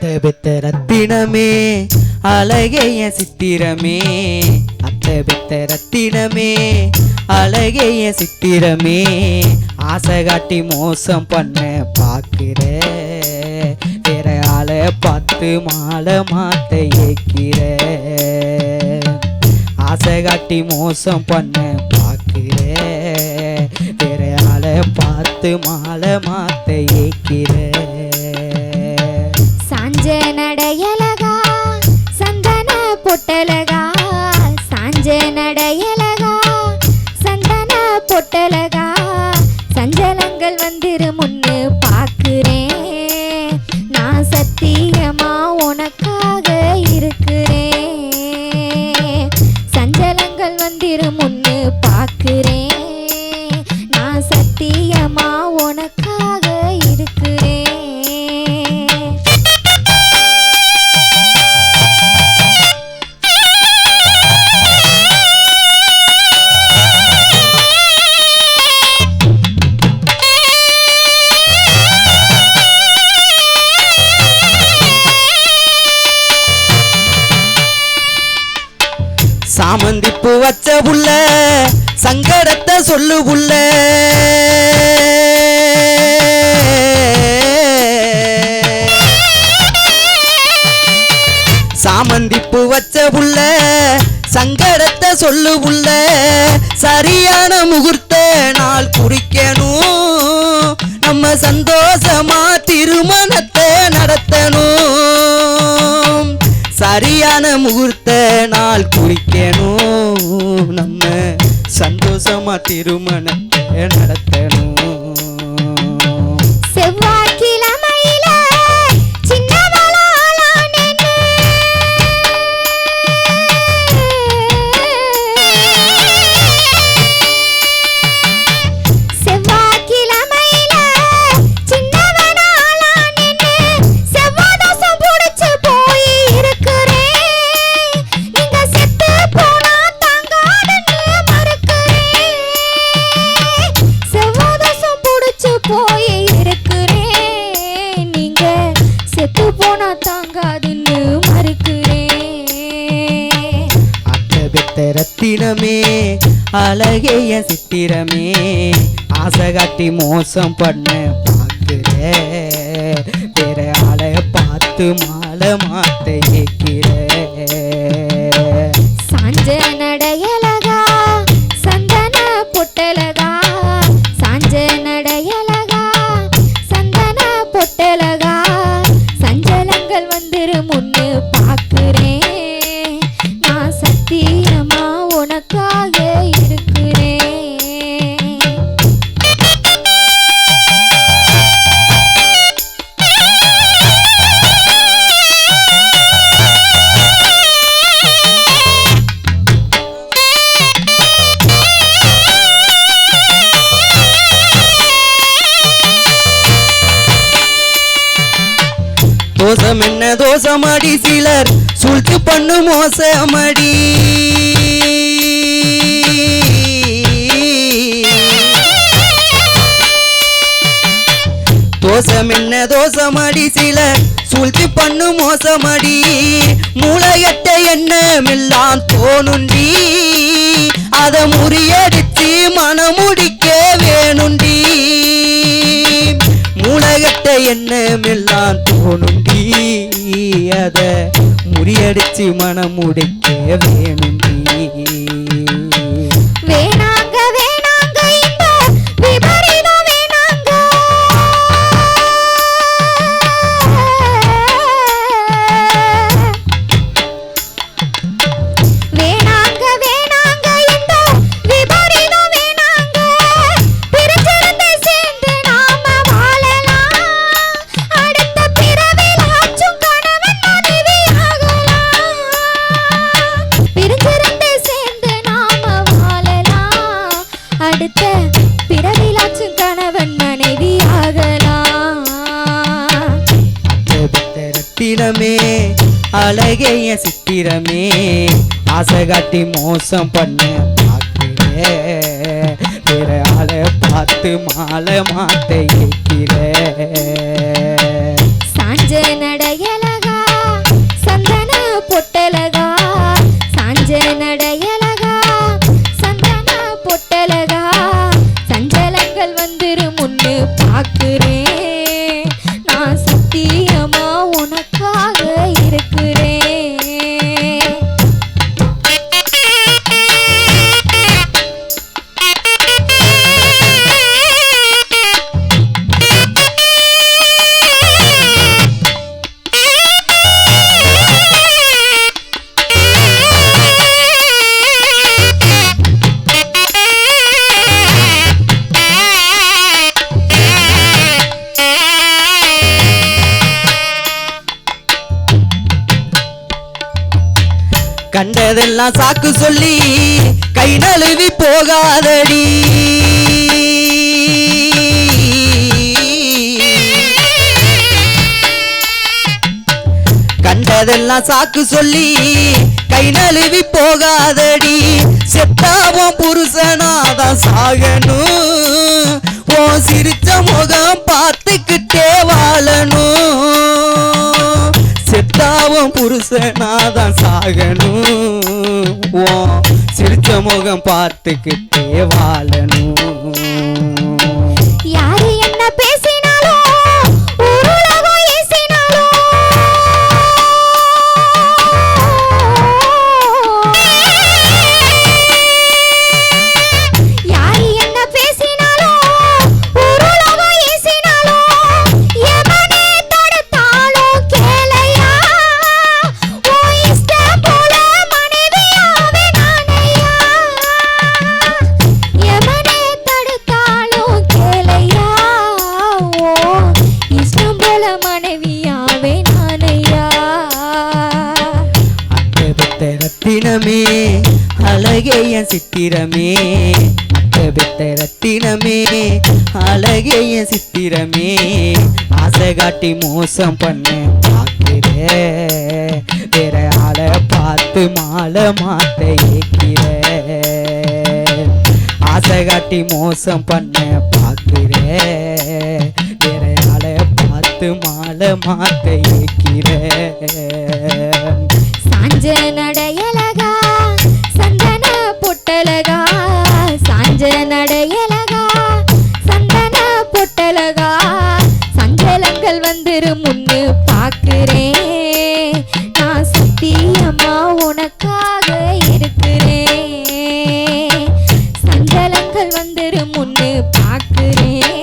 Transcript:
பெத்த ரத்தினமே அழகைய சித்திரமே, அத்தை பெத்த ரத்தினமே அழகைய சித்திரமே, ஆசை காட்டி மோசம் பண்ண பாக்குற, வேற ஆளை பார்த்து மாலை மாத்த ஏக்கிற, ஆசை காட்டி மோசம் பண்ண பாக்குற, வேற ஆளை பார்த்து மாலை மாத்த ஏக்கிற. சாஞ்ச நடையலகா சந்தன பொட்டலகா, சாஞ்ச நடையலகா சந்தன பொட்டலகா, சஞ்சலங்கள் வந்துரு முன்னு பாக்குறேன், நான் சத்தியமா உனக்காக இருக்கிறேன், சஞ்சலங்கள் வந்துரு முன்னு பாக்குறேன், நான் சத்தியமா உனக்காக இருக்கிறேன். சாமந்திப்பு வச்ச புள்ள சங்கடத்தை சொல்லு புள்ள, சாமந்திப்பு வச்ச புள்ள சங்கடத்தை சொல்லு புள்ள, சரியான முகூர்த்த நாள் குறிக்கணும், நம்ம சந்தோஷமா திருமணத்தை நடத்தணும், சரியான முகூர்த்த நாள் குறிக்கணும், நம்ம சந்தோஷமா திருமணத்தை நடத்தணும். செவ்வாய்க்கிழமையில சின்னவளானேன்னு, செவ்வாய்க்கிழமையில சின்னவளானேன்னு, செவ்வாதோசம் புடிச்சு போய் இருக்கிறேன், நீங்க செத்து போனா தாங்காதுன்னு மறுக்கிறேன், செவ்வாதோசம் புடிச்சு போய் இருக்கிறேன், நீங்க செத்து போனா தாங்காதுன்னு மறுக்கிறேன். அத்தை பெத்த ரத்தினமே அழகைய சித்திரமே, ஆசை காட்டி மோசம் பண்ண பாக்குற, வேற ஆளை பார்த்து மாலை மாத்த ஏக்கிற. சாஞ்ச நடையலகா சந்தன பொட்டலகா, சாஞ்ச நடையலகா சந்தன பொட்டலகா, சஞ்சலங்கள் வந்துரு முன்னு பாக்குறேன், நான் சத்தியமா உனக்காக இருக்கிறேன். தோசம் என்ன தோசமடி, சிலர் சூழ்த்து பண்ணு மோசமடி, தோசம் என்ன தோசமடி, சிலர் சூழ்த்து பண்ணு மோசமடி, மூளையட்ட எண்ணமெல்லாம் தோணுண்டி, அத முறியடிச்சு மனமுடிக்க வேணுண்டி, மூளைகட்ட எண்ணமெல்லாம் தோணுண்டி, அத முறியடிச்சு மனமுடிக்க வேணுண்டி. வேணாங்க வேணாங்க இந்த விபரீதம் வேணாங்க, வேணாங்க வேணாங்க இந்த விபரீதம் வேணாங்க, பிரிஞ்சிருந்து சேர்ந்து நாம வாழலாம், அடுத்த பிறவிலாச்சும் கணவன் மனைவி ஆகலாம், பிரிஞ்சிருந்து சேர்ந்து நாம வாழலாம், அடுத்த பிறவிலாச்சும் கணவன் மனைவி ஆகலாம். அத்தை பெத்த ரத்தினமே அழகைய சித்திரமே, ஆசை காட்டி மோசம் பண்ண பாக்குற, வேற ஆளை பார்த்து மாலை மாத்த ஏக்கிற. சாஞ்ச நடையலகா சஞ்சலங்கள் வந்துரு முன்னு பாக்குறேன் நான் சத்தியமா உனக்காக இருக்கிறேன் கண்டதெல்லாம் சாக்கு சொல்லி கை நழுவி போகாதடி கண்டதெல்லாம் சாக்கு சொல்லி கை நழுவி போகாதடி செத்தாவும் புருஷனாதான் சாகணும் ஓ சிரிச்ச முகம் பார்த்துக்கிட்டே வாழணும் செத்தாவும் புருஷனாதான் சாகணும் ஓ சிரிச்ச முகம் பார்த்துக்கிட்டே வாழணும் யாரு என்ன பேசினாலும் உலகம் ஏசினாலும் யாரு என்ன பேசினாலும் உலகம் ஏசினாலும் எவனே தடுத்தாலும் கேளையா ஓ இஷ்டம் போல மனைவியாவே நானையா எவனே தடுத்தாலும் கேளையா ஓ இஷ்டம் போல மனைவியாவே நானையா அட்டபெத்த ரத்தினமே அழகே என் சித்திரமே அட்டபெத்த ரத்தினமே அழகே என் சித்திரமே ஆசை காட்டி மோசம் பண்ண பார்க்கிற வேற ஆளை பார்த்து மாலை மாத்த ஏக்கிற ஆசை காட்டி மோசம் பண்ண பார்க்கிற வேற ஆளை பார்த்து மாலை மாத்த ஏக்கிற சாஞ்ச நடையலகா சந்தன பொட்டலகா சாஞ்ச நடையலகா சந்தன பொட்டலகா சஞ்சலங்கள் வந்துரு முன்னு பாக்குறேன் நான் சத்தியமா உனக்காக இருக்கிறேன் சஞ்சலங்கள் வந்துரு முன்னு பாக்குறேன்